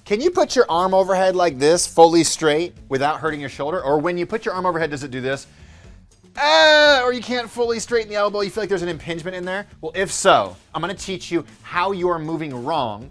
Can you put your arm overhead like this, fully straight, without hurting your shoulder? Or when you put your arm overhead, does it do this? Or you can't fully straighten the elbow, you feel like there's an impingement in there? Well, if so, I'm gonna teach you how you are moving wrong,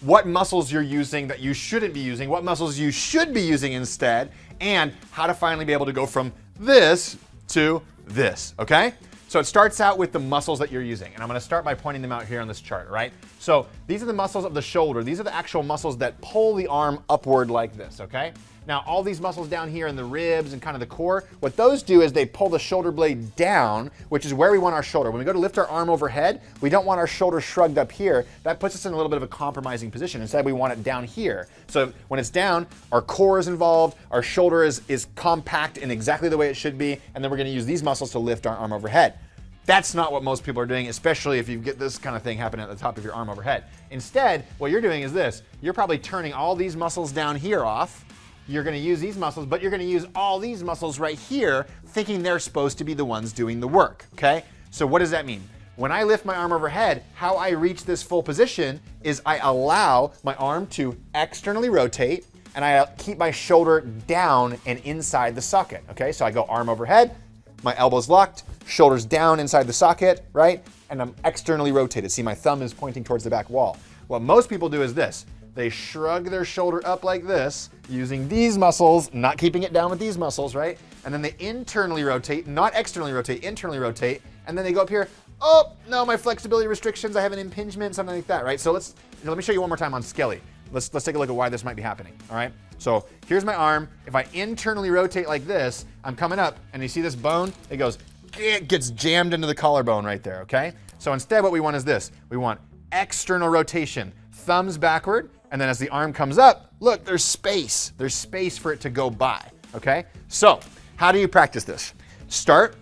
what muscles you're using that you shouldn't be using, what muscles you should be using instead, and how to finally be able to go from this to this, okay? So it starts out with the muscles that you're using, and I'm gonna start by pointing them out here on this chart, right? So these are the muscles of the shoulder. These are the actual muscles that pull the arm upward like this, okay? Now, all these muscles down here in the ribs and kind of the core, what those do is they pull the shoulder blade down, which is where we want our shoulder. When we go to lift our arm overhead, we don't want our shoulder shrugged up here. That puts us in a little bit of a compromising position. Instead, we want it down here. So when it's down, our core is involved, our shoulder is compact in exactly the way it should be, and then we're gonna use these muscles to lift our arm overhead. That's not what most people are doing, especially if you get this kind of thing happening at the top of your arm overhead. Instead, what you're doing is this. You're probably turning all these muscles down here off. You're gonna use these muscles, but you're gonna use all these muscles right here, thinking they're supposed to be the ones doing the work, okay? So what does that mean? When I lift my arm overhead, how I reach this full position is I allow my arm to externally rotate, and I keep my shoulder down and inside the socket, okay? So I go arm overhead, my elbow's locked, shoulders down inside the socket, right? And I'm externally rotated. See, my thumb is pointing towards the back wall. What most people do is this. They shrug their shoulder up like this, using these muscles, not keeping it down with these muscles, right? And then they internally rotate, not externally rotate, internally rotate, and then they go up here, oh, no, my flexibility restrictions, I have an impingement, something like that, right? So let me show you one more time on Skelly. Let's take a look at why this might be happening, all right? So here's my arm. If I internally rotate like this, I'm coming up, and you see this bone? It gets jammed into the collarbone right there, okay? So instead what we want is this. We want external rotation, thumbs backward, and then as the arm comes up, look, there's space. There's space for it to go by, okay? So how do you practice this? Start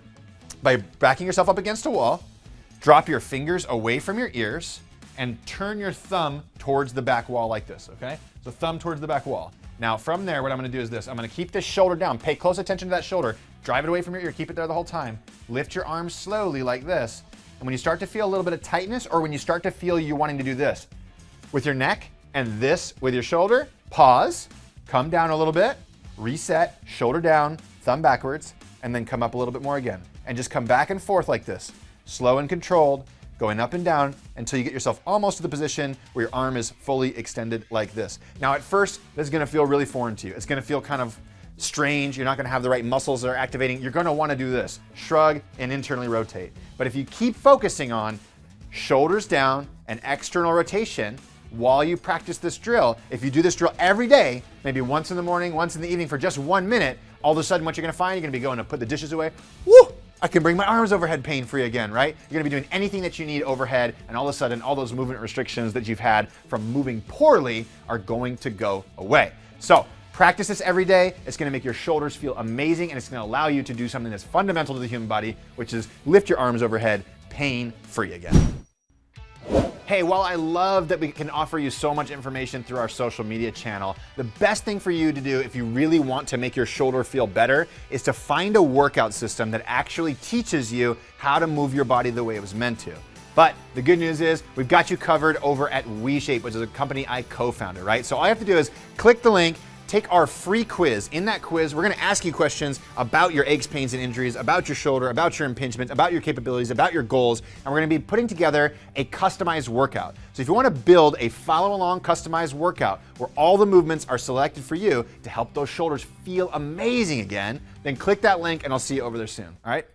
by backing yourself up against a wall, drop your fingers away from your ears, and turn your thumb towards the back wall like this, okay? So thumb towards the back wall. Now from there, what I'm gonna do is this. I'm gonna keep this shoulder down. Pay close attention to that shoulder. Drive it away from your ear, keep it there the whole time. Lift your arms slowly like this. And when you start to feel a little bit of tightness, or when you start to feel you wanting to do this with your neck and this with your shoulder, pause, come down a little bit, reset, shoulder down, thumb backwards, and then come up a little bit more again. And just come back and forth like this, slow and controlled, going up and down until you get yourself almost to the position where your arm is fully extended like this. Now at first, this is gonna feel really foreign to you. It's gonna feel kind of strange. You're not gonna have the right muscles that are activating. You're gonna wanna do this, shrug and internally rotate. But if you keep focusing on shoulders down and external rotation while you practice this drill, if you do this drill every day, maybe once in the morning, once in the evening for just 1 minute, all of a sudden what you're gonna find, you're gonna be going to put the dishes away, woo! I can bring my arms overhead pain-free again, right? You're gonna be doing anything that you need overhead, and all of a sudden, all those movement restrictions that you've had from moving poorly are going to go away. So, practice this every day. It's gonna make your shoulders feel amazing, and it's gonna allow you to do something that's fundamental to the human body, which is lift your arms overhead pain-free again. Hey, while I love that we can offer you so much information through our social media channel, the best thing for you to do if you really want to make your shoulder feel better is to find a workout system that actually teaches you how to move your body the way it was meant to. But the good news is we've got you covered over at WeShape, which is a company I co-founded, right? So all you have to do is click the link, take our free quiz. In that quiz, we're gonna ask you questions about your aches, pains, and injuries, about your shoulder, about your impingement, about your capabilities, about your goals, and we're gonna be putting together a customized workout. So if you wanna build a follow-along customized workout where all the movements are selected for you to help those shoulders feel amazing again, then click that link and I'll see you over there soon, all right?